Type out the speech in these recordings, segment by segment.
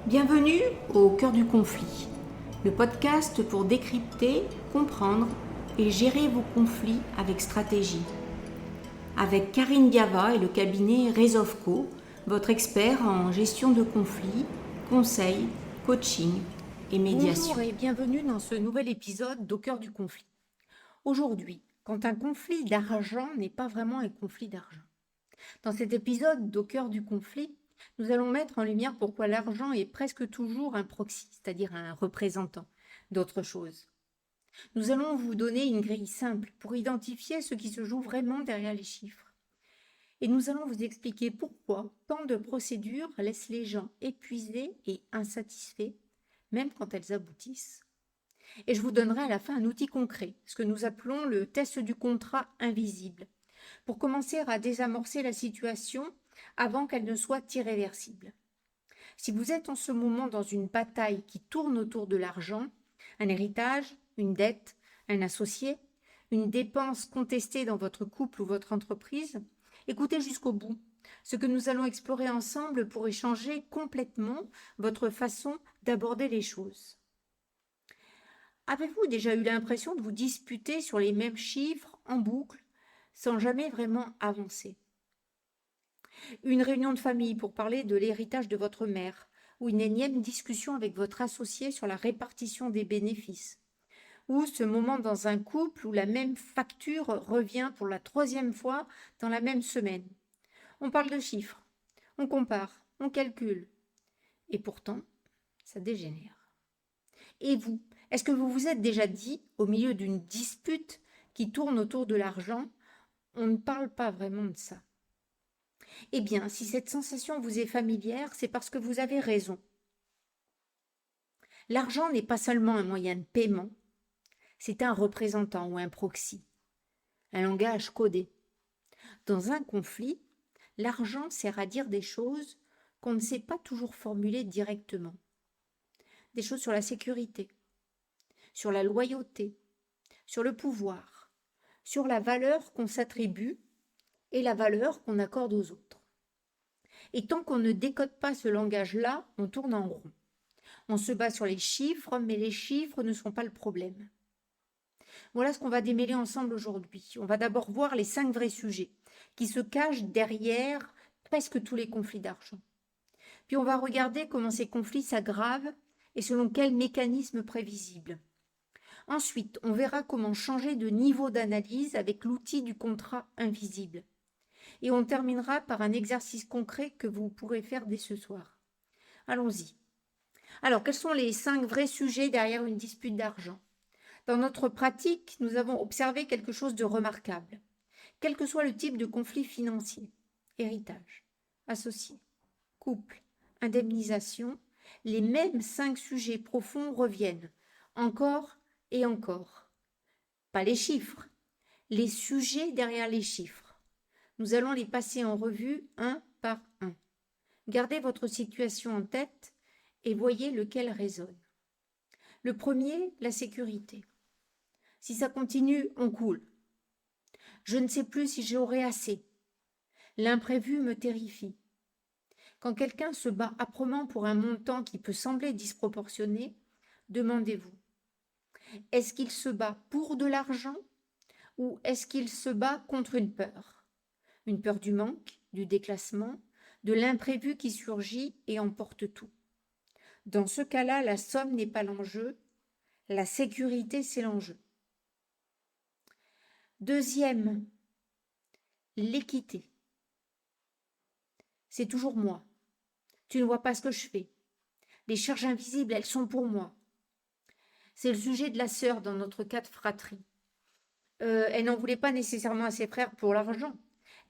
Bienvenue au cœur du conflit, le podcast pour décrypter, comprendre et gérer vos conflits avec stratégie. Avec Karine Diava et le cabinet Resolveco, votre expert en gestion de conflits, conseils, coaching et médiation. Bonjour et bienvenue dans ce nouvel épisode d'Au cœur du conflit. Aujourd'hui, quand un conflit d'argent n'est pas vraiment un conflit d'argent. Dans cet épisode d'Au cœur du conflit, nous allons mettre en lumière pourquoi l'argent est presque toujours un proxy, c'est-à-dire un représentant d'autre chose. Nous allons vous donner une grille simple pour identifier ce qui se joue vraiment derrière les chiffres. Et nous allons vous expliquer pourquoi tant de procédures laissent les gens épuisés et insatisfaits, même quand elles aboutissent. Et je vous donnerai à la fin un outil concret, ce que nous appelons le test du contrat invisible, pour commencer à désamorcer la situation avant qu'elle ne soit irréversible. Si vous êtes en ce moment dans une bataille qui tourne autour de l'argent, un héritage, une dette, un associé, une dépense contestée dans votre couple ou votre entreprise, écoutez jusqu'au bout ce que nous allons explorer ensemble pour échanger complètement votre façon d'aborder les choses. Avez-vous déjà eu l'impression de vous disputer sur les mêmes chiffres en boucle sans jamais vraiment avancer? Une réunion de famille pour parler de l'héritage de votre mère ou une énième discussion avec votre associé sur la répartition des bénéfices, ou ce moment dans un couple où la même facture revient pour la 3e fois dans la même semaine. On parle de chiffres, on compare, on calcule, et pourtant, ça dégénère. Et vous, est-ce que vous vous êtes déjà dit, au milieu d'une dispute qui tourne autour de l'argent, on ne parle pas vraiment de ça? Eh bien, si cette sensation vous est familière, c'est parce que vous avez raison. L'argent n'est pas seulement un moyen de paiement, c'est un représentant ou un proxy, un langage codé. Dans un conflit, l'argent sert à dire des choses qu'on ne sait pas toujours formuler directement. Des choses sur la sécurité, sur la loyauté, sur le pouvoir, sur la valeur qu'on s'attribue et la valeur qu'on accorde aux autres. Et tant qu'on ne décode pas ce langage-là, on tourne en rond. On se base sur les chiffres, mais les chiffres ne sont pas le problème. Voilà ce qu'on va démêler ensemble aujourd'hui. On va d'abord voir les 5 vrais sujets qui se cachent derrière presque tous les conflits d'argent. Puis on va regarder comment ces conflits s'aggravent et selon quels mécanismes prévisibles. Ensuite, on verra comment changer de niveau d'analyse avec l'outil du contrat invisible. Et on terminera par un exercice concret que vous pourrez faire dès ce soir. Allons-y. Alors, quels sont les 5 vrais sujets derrière une dispute d'argent? Dans notre pratique, nous avons observé quelque chose de remarquable. Quel que soit le type de conflit financier, héritage, associé, couple, indemnisation, les mêmes 5 sujets profonds reviennent, encore et encore. Pas les chiffres, les sujets derrière les chiffres. Nous allons les passer en revue un par un. Gardez votre situation en tête et voyez lequel résonne. Le premier, la sécurité. Si ça continue, on coule. Je ne sais plus si j'aurai assez. L'imprévu me terrifie. Quand quelqu'un se bat âprement pour un montant qui peut sembler disproportionné, demandez-vous, est-ce qu'il se bat pour de l'argent ou est-ce qu'il se bat contre une peur? Une peur du manque, du déclassement, de l'imprévu qui surgit et emporte tout. Dans ce cas-là, la somme n'est pas l'enjeu, la sécurité c'est l'enjeu. Deuxième, l'équité. C'est toujours moi. Tu ne vois pas ce que je fais. Les charges invisibles, elles sont pour moi. C'est le sujet de la sœur dans notre cas de fratrie. Elle n'en voulait pas nécessairement à ses frères pour l'argent.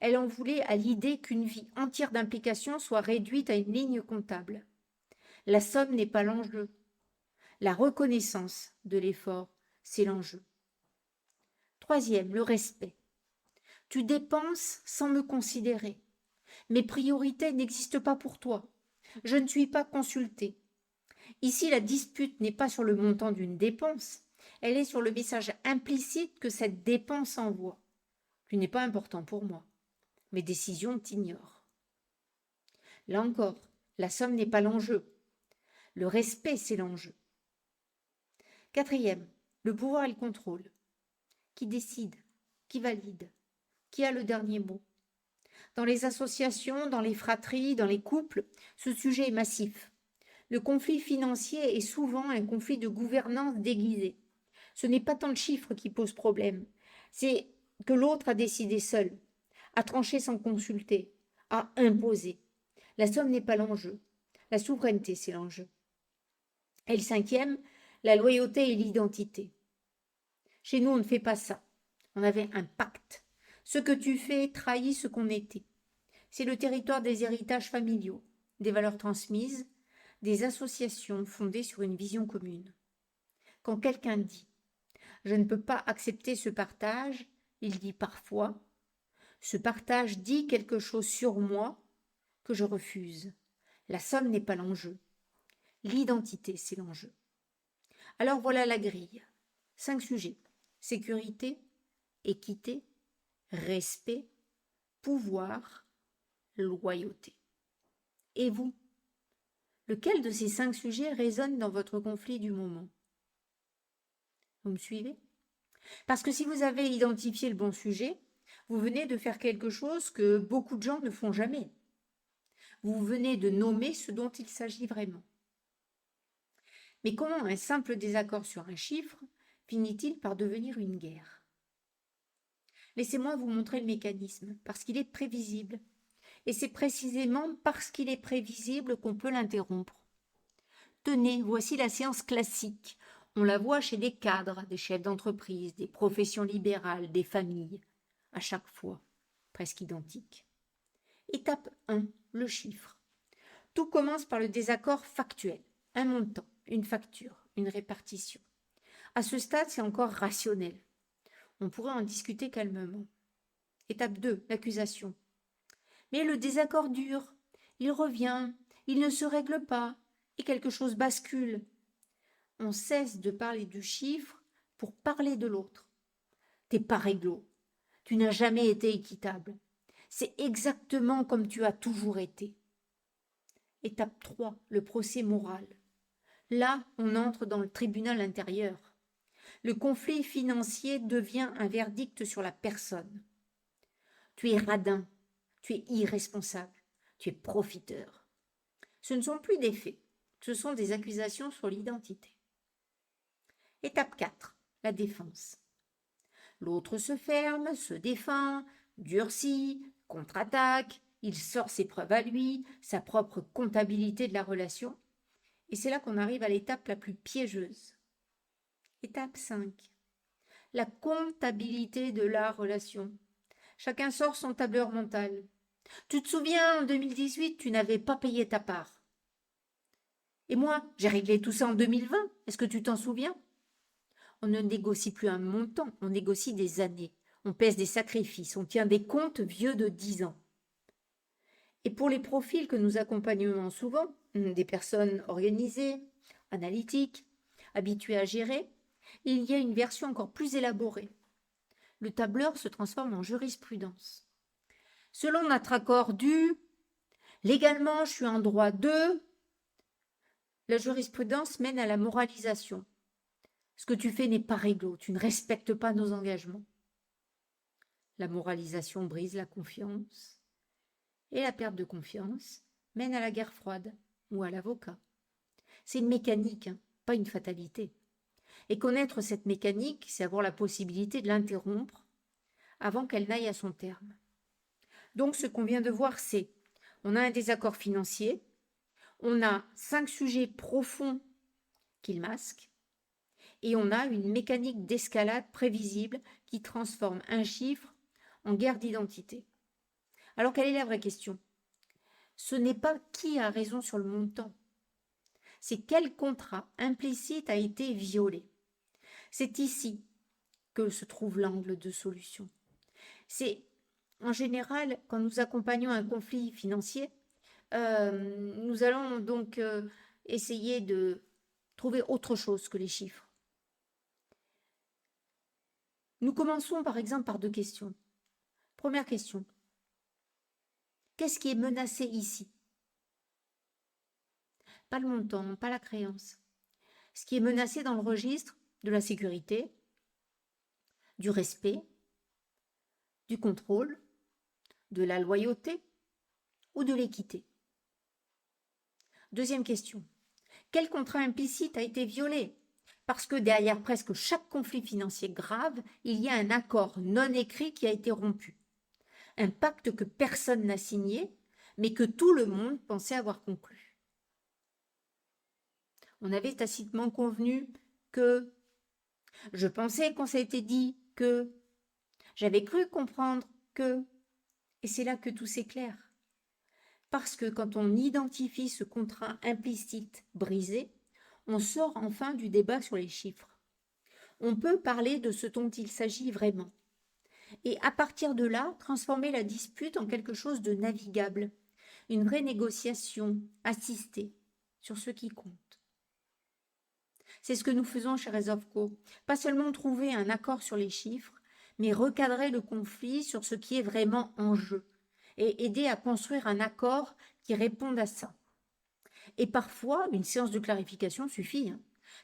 Elle en voulait à l'idée qu'une vie entière d'implication soit réduite à une ligne comptable. La somme n'est pas l'enjeu. La reconnaissance de l'effort, c'est l'enjeu. Troisième, le respect. Tu dépenses sans me considérer. Mes priorités n'existent pas pour toi. Je ne suis pas consultée. Ici, la dispute n'est pas sur le montant d'une dépense, elle est sur le message implicite que cette dépense envoie. Tu n'es pas important pour moi. Mes décisions t'ignorent. Là encore, la somme n'est pas l'enjeu. Le respect, c'est l'enjeu. Quatrième, le pouvoir et le contrôle. Qui décide? Qui valide? Qui a le dernier mot? Dans les associations, dans les fratries, dans les couples, ce sujet est massif. Le conflit financier est souvent un conflit de gouvernance déguisé. Ce n'est pas tant le chiffre qui pose problème, c'est que l'autre a décidé seul, a tranché sans consulter, a imposé. La somme n'est pas l'enjeu, la souveraineté c'est l'enjeu. Et le cinquième, la loyauté et l'identité. Chez nous, on ne fait pas ça. On avait un pacte. Ce que tu fais trahit ce qu'on était. C'est le territoire des héritages familiaux, des valeurs transmises, des associations fondées sur une vision commune. Quand quelqu'un dit « je ne peux pas accepter ce partage », il dit parfois « ce partage dit quelque chose sur moi que je refuse ». La somme n'est pas l'enjeu. L'identité, c'est l'enjeu. Alors voilà la grille. 5 sujets. Sécurité, équité, respect, pouvoir, loyauté. Et vous? Lequel de ces 5 sujets résonne dans votre conflit du moment? Vous me suivez? Parce que si vous avez identifié le bon sujet, vous venez de faire quelque chose que beaucoup de gens ne font jamais. Vous venez de nommer ce dont il s'agit vraiment. Mais comment un simple désaccord sur un chiffre finit-il par devenir une guerre? Laissez-moi vous montrer le mécanisme, parce qu'il est prévisible. Et c'est précisément parce qu'il est prévisible qu'on peut l'interrompre. Tenez, voici la séance classique. On la voit chez des cadres, des chefs d'entreprise, des professions libérales, des familles, à chaque fois, presque identiques. Étape 1, le chiffre. Tout commence par le désaccord factuel, un montant, une facture, une répartition. À ce stade, c'est encore rationnel. On pourrait en discuter calmement. Étape 2, l'accusation. Mais le désaccord dure, il revient, il ne se règle pas, et quelque chose bascule. On cesse de parler du chiffre pour parler de l'autre. T'es pas réglo, tu n'as jamais été équitable. C'est exactement comme tu as toujours été. Étape 3, le procès moral. Là, on entre dans le tribunal intérieur. Le conflit financier devient un verdict sur la personne. Tu es radin, tu es irresponsable, tu es profiteur. Ce ne sont plus des faits, ce sont des accusations sur l'identité. Étape 4, la défense. L'autre se ferme, se défend, durcit, contre-attaque, il sort ses preuves à lui, sa propre comptabilité de la relation, et c'est là qu'on arrive à l'étape la plus piégeuse. Étape 5, la comptabilité de la relation. Chacun sort son tableur mental. Tu te souviens, en 2018, tu n'avais pas payé ta part. Et moi, j'ai réglé tout ça en 2020. Est-ce que tu t'en souviens? On ne négocie plus un montant, on négocie des années. On pèse des sacrifices, on tient des comptes vieux de 10 ans. Et pour les profils que nous accompagnons souvent, des personnes organisées, analytiques, habituées à gérer, il y a une version encore plus élaborée. Le tableur se transforme en jurisprudence. Selon notre accord du « légalement je suis en droit de », la jurisprudence mène à la moralisation. Ce que tu fais n'est pas réglo, tu ne respectes pas nos engagements. La moralisation brise la confiance et la perte de confiance mène à la guerre froide ou à l'avocat. C'est une mécanique, pas une fatalité. Et connaître cette mécanique, c'est avoir la possibilité de l'interrompre avant qu'elle n'aille à son terme. Donc ce qu'on vient de voir, c'est on a un désaccord financier, on a 5 sujets profonds qu'il masque, et on a une mécanique d'escalade prévisible qui transforme un chiffre en guerre d'identité. Alors quelle est la vraie question? Ce n'est pas qui a raison sur le montant, c'est quel contrat implicite a été violé. C'est ici que se trouve l'angle de solution. C'est en général, quand nous accompagnons un conflit financier, nous allons donc essayer de trouver autre chose que les chiffres. Nous commençons par exemple par 2 questions. Première question. Qu'est-ce qui est menacé ici? pas le montant, pas la créance. Ce qui est menacé dans le registre de la sécurité, du respect, du contrôle, de la loyauté ou de l'équité. Deuxième question. Quel contrat implicite a été violé? Parce que derrière presque chaque conflit financier grave, il y a un accord non écrit qui a été rompu. Un pacte que personne n'a signé, mais que tout le monde pensait avoir conclu. On avait tacitement convenu que, je pensais qu'on s'était dit que, j'avais cru comprendre que, et c'est là que tout s'éclaire. Parce que quand on identifie ce contrat implicite brisé, on sort enfin du débat sur les chiffres. On peut parler de ce dont il s'agit vraiment. Et à partir de là, transformer la dispute en quelque chose de navigable, une vraie négociation assistée sur ce qui compte. C'est ce que nous faisons chez Rezovco. Pas seulement trouver un accord sur les chiffres, mais recadrer le conflit sur ce qui est vraiment en jeu et aider à construire un accord qui réponde à ça. Et parfois, une séance de clarification suffit.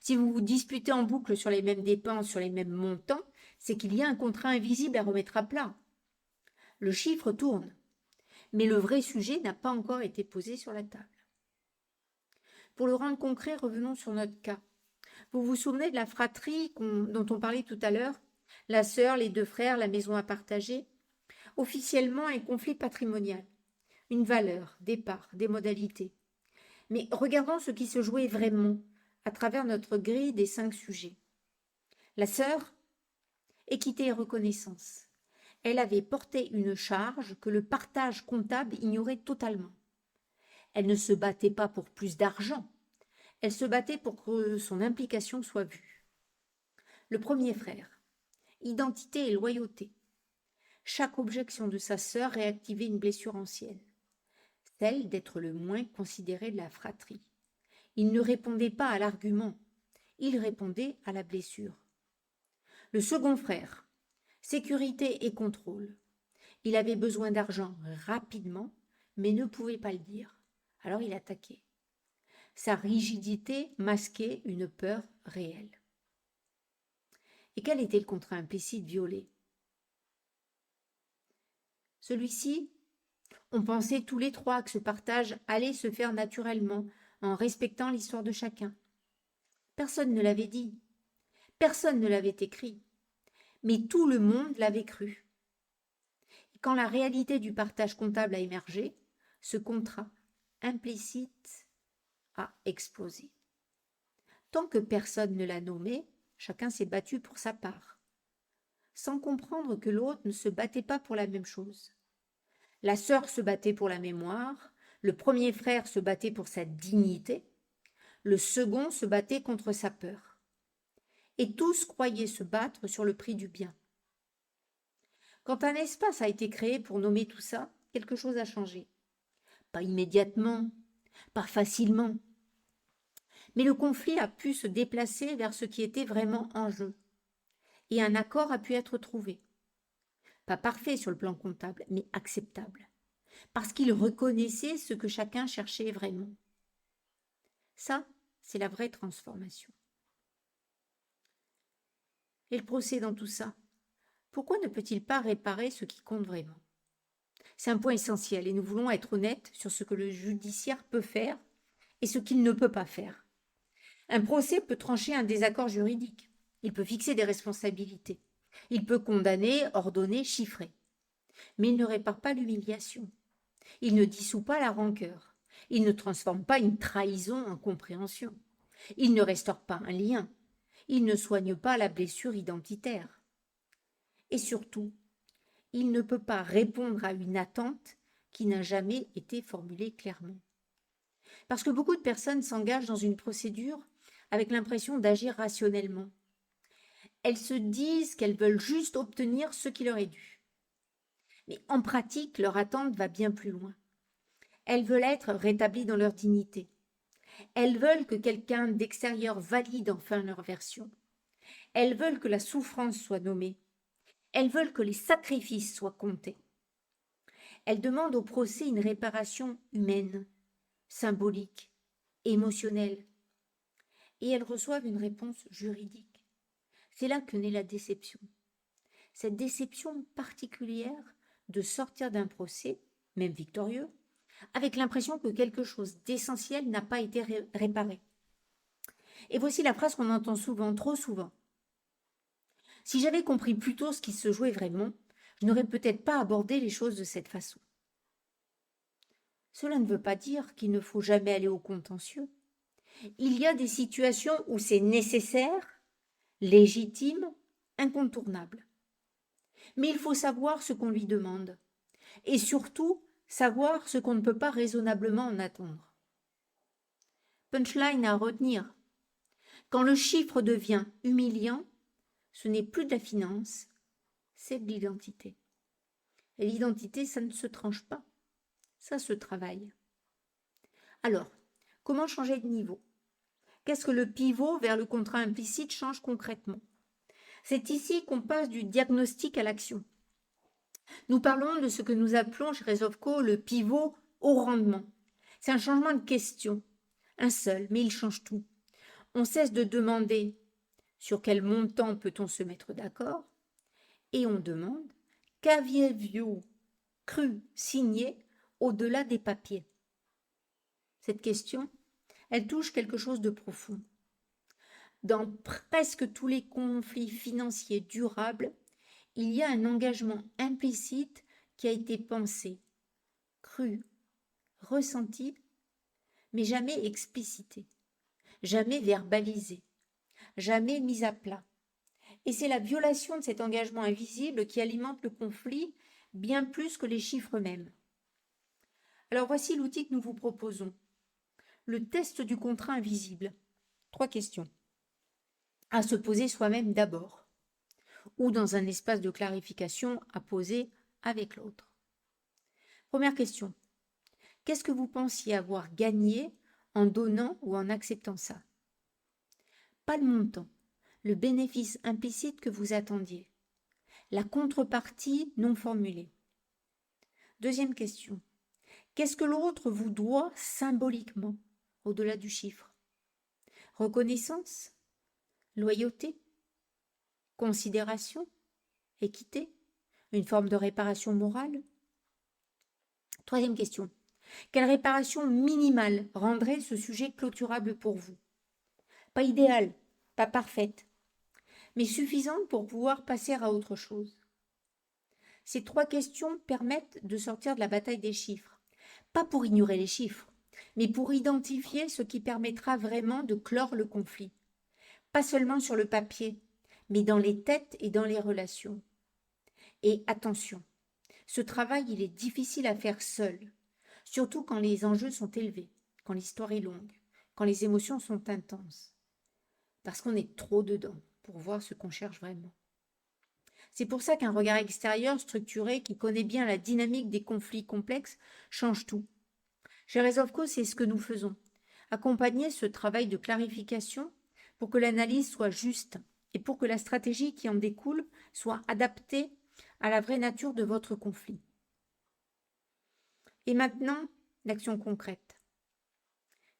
Si vous vous disputez en boucle sur les mêmes dépenses, sur les mêmes montants, c'est qu'il y a un contrat invisible à remettre à plat. Le chiffre tourne, mais le vrai sujet n'a pas encore été posé sur la table. Pour le rendre concret, revenons sur notre cas. Vous vous souvenez de la fratrie dont on parlait tout à l'heure? La sœur, les deux frères, la maison à partager? Officiellement, un conflit patrimonial. Une valeur, des parts, des modalités. Mais regardons ce qui se jouait vraiment à travers notre grille des 5 sujets. La sœur, équité et reconnaissance. Elle avait porté une charge que le partage comptable ignorait totalement. Elle ne se battait pas pour plus d'argent, elle se battait pour que son implication soit vue. Le premier frère, identité et loyauté. Chaque objection de sa sœur réactivait une blessure ancienne, celle d'être le moins considéré de la fratrie. Il ne répondait pas à l'argument, il répondait à la blessure. Le second frère, sécurité et contrôle. Il avait besoin d'argent rapidement, mais ne pouvait pas le dire. Alors il attaquait. Sa rigidité masquait une peur réelle. Et quel était le contrat implicite violé? Celui-ci, on pensait tous les trois que ce partage allait se faire naturellement, en respectant l'histoire de chacun. Personne ne l'avait dit, personne ne l'avait écrit, mais tout le monde l'avait cru. Et quand la réalité du partage comptable a émergé, ce contrat implicite a explosé. Tant que personne ne l'a nommé, chacun s'est battu pour sa part, sans comprendre que l'autre ne se battait pas pour la même chose. La sœur se battait pour la mémoire, le premier frère se battait pour sa dignité, le second se battait contre sa peur. Et tous croyaient se battre sur le prix du bien. Quand un espace a été créé pour nommer tout ça, quelque chose a changé. Pas immédiatement, pas facilement, mais le conflit a pu se déplacer vers ce qui était vraiment en jeu. Et un accord a pu être trouvé. Pas parfait sur le plan comptable, mais acceptable. Parce qu'il reconnaissait ce que chacun cherchait vraiment. Ça, c'est la vraie transformation. Et le procès dans tout ça, pourquoi ne peut-il pas réparer ce qui compte vraiment? C'est un point essentiel et nous voulons être honnêtes sur ce que le judiciaire peut faire et ce qu'il ne peut pas faire. Un procès peut trancher un désaccord juridique. Il peut fixer des responsabilités. Il peut condamner, ordonner, chiffrer. Mais il ne répare pas l'humiliation. Il ne dissout pas la rancœur. Il ne transforme pas une trahison en compréhension. Il ne restaure pas un lien. Il ne soigne pas la blessure identitaire. Et surtout, il ne peut pas répondre à une attente qui n'a jamais été formulée clairement. Parce que beaucoup de personnes s'engagent dans une procédure avec l'impression d'agir rationnellement. Elles se disent qu'elles veulent juste obtenir ce qui leur est dû. Mais en pratique, leur attente va bien plus loin. Elles veulent être rétablies dans leur dignité. Elles veulent que quelqu'un d'extérieur valide enfin leur version. Elles veulent que la souffrance soit nommée. Elles veulent que les sacrifices soient comptés. Elles demandent au procès une réparation humaine, symbolique émotionnelles, et elles reçoivent une réponse juridique. C'est là que naît la déception. Cette déception particulière de sortir d'un procès, même victorieux, avec l'impression que quelque chose d'essentiel n'a pas été réparé. Et voici la phrase qu'on entend souvent, trop souvent. Si j'avais compris plus tôt ce qui se jouait vraiment, je n'aurais peut-être pas abordé les choses de cette façon. Cela ne veut pas dire qu'il ne faut jamais aller au contentieux. Il y a des situations où c'est nécessaire, légitime, incontournable. Mais il faut savoir ce qu'on lui demande. Et surtout, savoir ce qu'on ne peut pas raisonnablement en attendre. Punchline à retenir. Quand le chiffre devient humiliant, ce n'est plus de la finance, c'est de l'identité. Et l'identité, ça ne se tranche pas, ça se travaille. Alors, comment changer de niveau? Qu'est-ce que le pivot vers le contrat implicite change concrètement? C'est ici qu'on passe du diagnostic à l'action. Nous parlons de ce que nous appelons chez Rezovko le pivot au rendement. C'est un changement de question, un seul, mais il change tout. On cesse de demander sur quel montant peut-on se mettre d'accord et on demande qu'aviez-vous cru signer au-delà des papiers? Cette question, elle touche quelque chose de profond. Dans presque tous les conflits financiers durables, il y a un engagement implicite qui a été pensé, cru, ressenti, mais jamais explicité, jamais verbalisé, jamais mis à plat. Et c'est la violation de cet engagement invisible qui alimente le conflit bien plus que les chiffres mêmes. Alors voici l'outil que nous vous proposons. Le test du contrat invisible. 3 questions. À se poser soi-même d'abord, ou dans un espace de clarification à poser avec l'autre. Première question. Qu'est-ce que vous pensiez avoir gagné en donnant ou en acceptant ça? Pas le montant, le bénéfice implicite que vous attendiez, la contrepartie non formulée. Deuxième question. Qu'est-ce que l'autre vous doit symboliquement, au-delà du chiffre? Reconnaissance? Loyauté? Considération? Équité? Une forme de réparation morale? Troisième question. Quelle réparation minimale rendrait ce sujet clôturable pour vous? Pas idéale, pas parfaite, mais suffisante pour pouvoir passer à autre chose. Ces 3 questions permettent de sortir de la bataille des chiffres. Pas pour ignorer les chiffres, mais pour identifier ce qui permettra vraiment de clore le conflit. Pas seulement sur le papier, mais dans les têtes et dans les relations. Et attention, ce travail, il est difficile à faire seul, surtout quand les enjeux sont élevés, quand l'histoire est longue, quand les émotions sont intenses, parce qu'on est trop dedans pour voir ce qu'on cherche vraiment. C'est pour ça qu'un regard extérieur, structuré, qui connaît bien la dynamique des conflits complexes, change tout. Chez Rezovko, c'est ce que nous faisons. Accompagner ce travail de clarification pour que l'analyse soit juste et pour que la stratégie qui en découle soit adaptée à la vraie nature de votre conflit. Et maintenant, l'action concrète.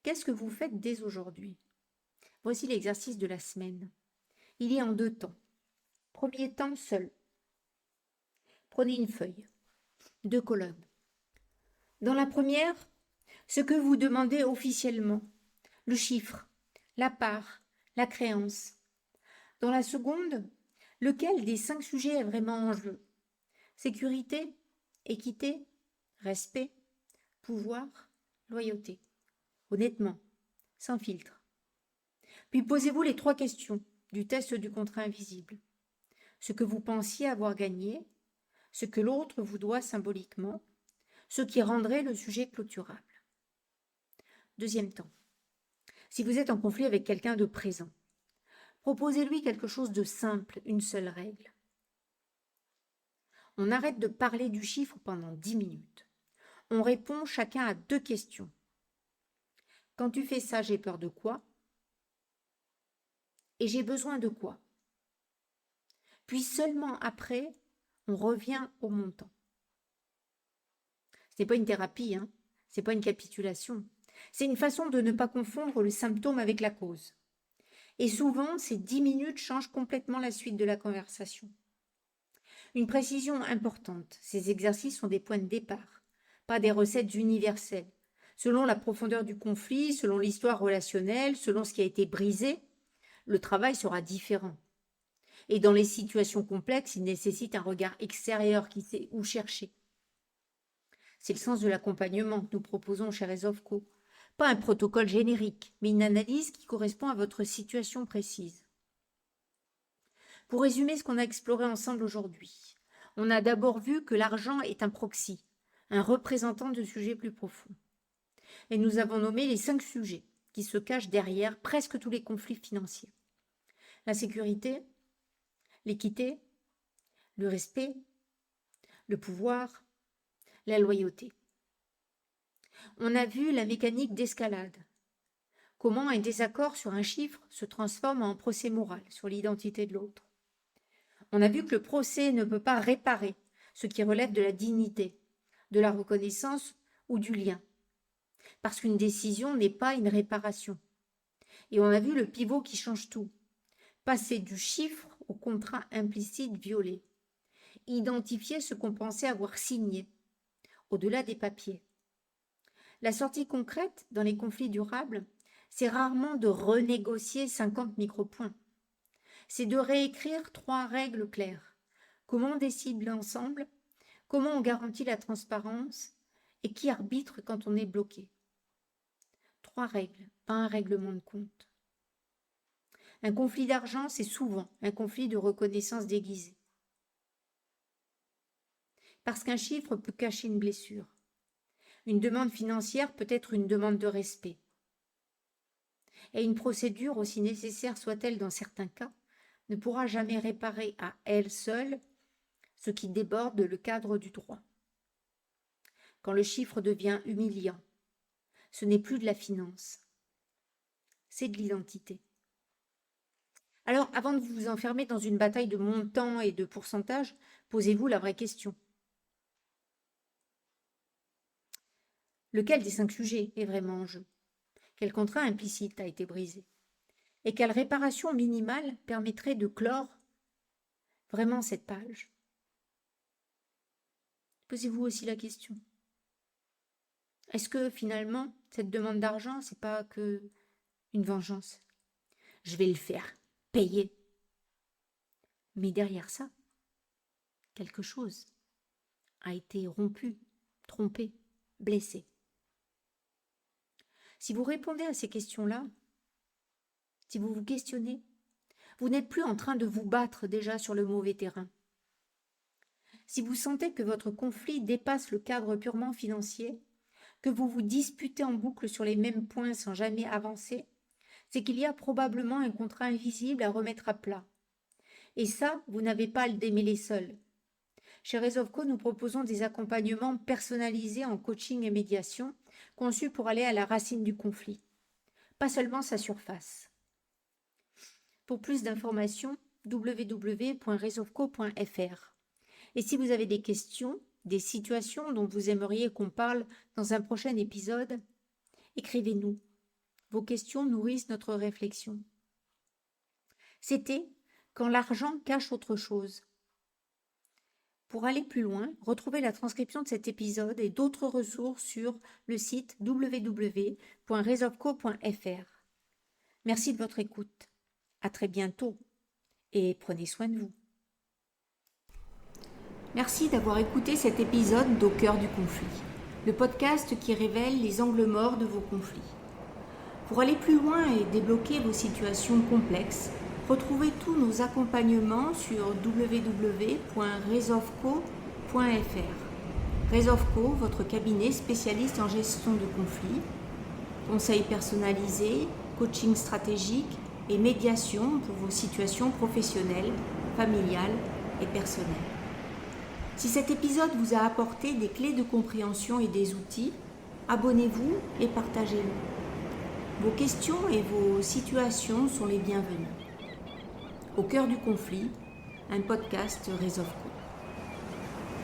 Qu'est-ce que vous faites dès aujourd'hui? Voici l'exercice de la semaine. Il est en 2 temps. Premier temps, seul. Prenez une feuille, 2 colonnes. Dans la première, ce que vous demandez officiellement, le chiffre, la part, la créance. Dans la seconde, lequel des 5 sujets est vraiment en jeu? Sécurité, équité, respect, pouvoir, loyauté. Honnêtement, sans filtre. Puis posez-vous les 3 questions du test du contrat invisible. Ce que vous pensiez avoir gagné, ce que l'autre vous doit symboliquement, ce qui rendrait le sujet clôturable. Deuxième temps. Si vous êtes en conflit avec quelqu'un de présent, proposez-lui quelque chose de simple, une seule règle. On arrête de parler du chiffre pendant 10 minutes. On répond chacun à 2 questions. Quand tu fais ça, j'ai peur de quoi? Et j'ai besoin de quoi? Puis seulement après, on revient au montant. Ce n'est pas une thérapie, ce n'est pas une capitulation. C'est une façon de ne pas confondre le symptôme avec la cause. Et souvent, ces 10 minutes changent complètement la suite de la conversation. Une précision importante, ces exercices sont des points de départ, pas des recettes universelles. Selon la profondeur du conflit, selon l'histoire relationnelle, selon ce qui a été brisé, le travail sera différent. Et dans les situations complexes, il nécessite un regard extérieur qui sait où chercher. C'est le sens de l'accompagnement que nous proposons chez Rezovco. Pas un protocole générique, mais une analyse qui correspond à votre situation précise. Pour résumer ce qu'on a exploré ensemble aujourd'hui, on a d'abord vu que l'argent est un proxy, un représentant de sujets plus profonds. Et nous avons nommé les 5 sujets qui se cachent derrière presque tous les conflits financiers. La sécurité, l'équité, le respect, le pouvoir, la loyauté. On a vu la mécanique d'escalade. Comment un désaccord sur un chiffre se transforme en procès moral sur l'identité de l'autre. On a vu que le procès ne peut pas réparer ce qui relève de la dignité, de la reconnaissance ou du lien. Parce qu'une décision n'est pas une réparation. Et on a vu le pivot qui change tout. Passer du chiffre au contrat implicite violé. Identifier ce qu'on pensait avoir signé, au-delà des papiers. La sortie concrète dans les conflits durables, c'est rarement de renégocier 50 micropoints. C'est de réécrire 3 règles claires. Comment on décide l'ensemble, comment on garantit la transparence et qui arbitre quand on est bloqué. 3 règles, pas un règlement de compte. Un conflit d'argent, c'est souvent un conflit de reconnaissance déguisée. Parce qu'un chiffre peut cacher une blessure. Une demande financière peut être une demande de respect. Et une procédure, aussi nécessaire soit-elle dans certains cas, ne pourra jamais réparer à elle seule ce qui déborde le cadre du droit. Quand le chiffre devient humiliant, ce n'est plus de la finance, c'est de l'identité. Alors, avant de vous enfermer dans une bataille de montants et de pourcentages, posez-vous la vraie question. Lequel des 5 sujets est vraiment en jeu? Quel contrat implicite a été brisé? Et quelle réparation minimale permettrait de clore vraiment cette page? Posez-vous aussi la question. Est-ce que finalement, cette demande d'argent, c'est pas que une vengeance? Je vais le faire payer. Mais derrière ça, quelque chose a été rompu, trompé, blessé. Si vous répondez à ces questions-là, si vous vous questionnez, vous n'êtes plus en train de vous battre déjà sur le mauvais terrain. Si vous sentez que votre conflit dépasse le cadre purement financier, que vous vous disputez en boucle sur les mêmes points sans jamais avancer, c'est qu'il y a probablement un contrat invisible à remettre à plat. Et ça, vous n'avez pas à le démêler seul. Chez Rezovco, nous proposons des accompagnements personnalisés en coaching et médiation, conçus pour aller à la racine du conflit, pas seulement sa surface. Pour plus d'informations, www.rezovco.fr. Et si vous avez des questions, des situations dont vous aimeriez qu'on parle dans un prochain épisode, écrivez-nous. Vos questions nourrissent notre réflexion. C'était « Quand l'argent cache autre chose ». Pour aller plus loin, retrouvez la transcription de cet épisode et d'autres ressources sur le site www.rezovco.fr. Merci de votre écoute. À très bientôt et prenez soin de vous. Merci d'avoir écouté cet épisode d'Au cœur du conflit, le podcast qui révèle les angles morts de vos conflits. Pour aller plus loin et débloquer vos situations complexes, retrouvez tous nos accompagnements sur www.rezovco.fr. Rezovco, votre cabinet spécialiste en gestion de conflits, conseils personnalisés, coaching stratégique et médiation pour vos situations professionnelles, familiales et personnelles. Si cet épisode vous a apporté des clés de compréhension et des outils, abonnez-vous et partagez-le. Vos questions et vos situations sont les bienvenues. Au cœur du conflit, un podcast Rezovco.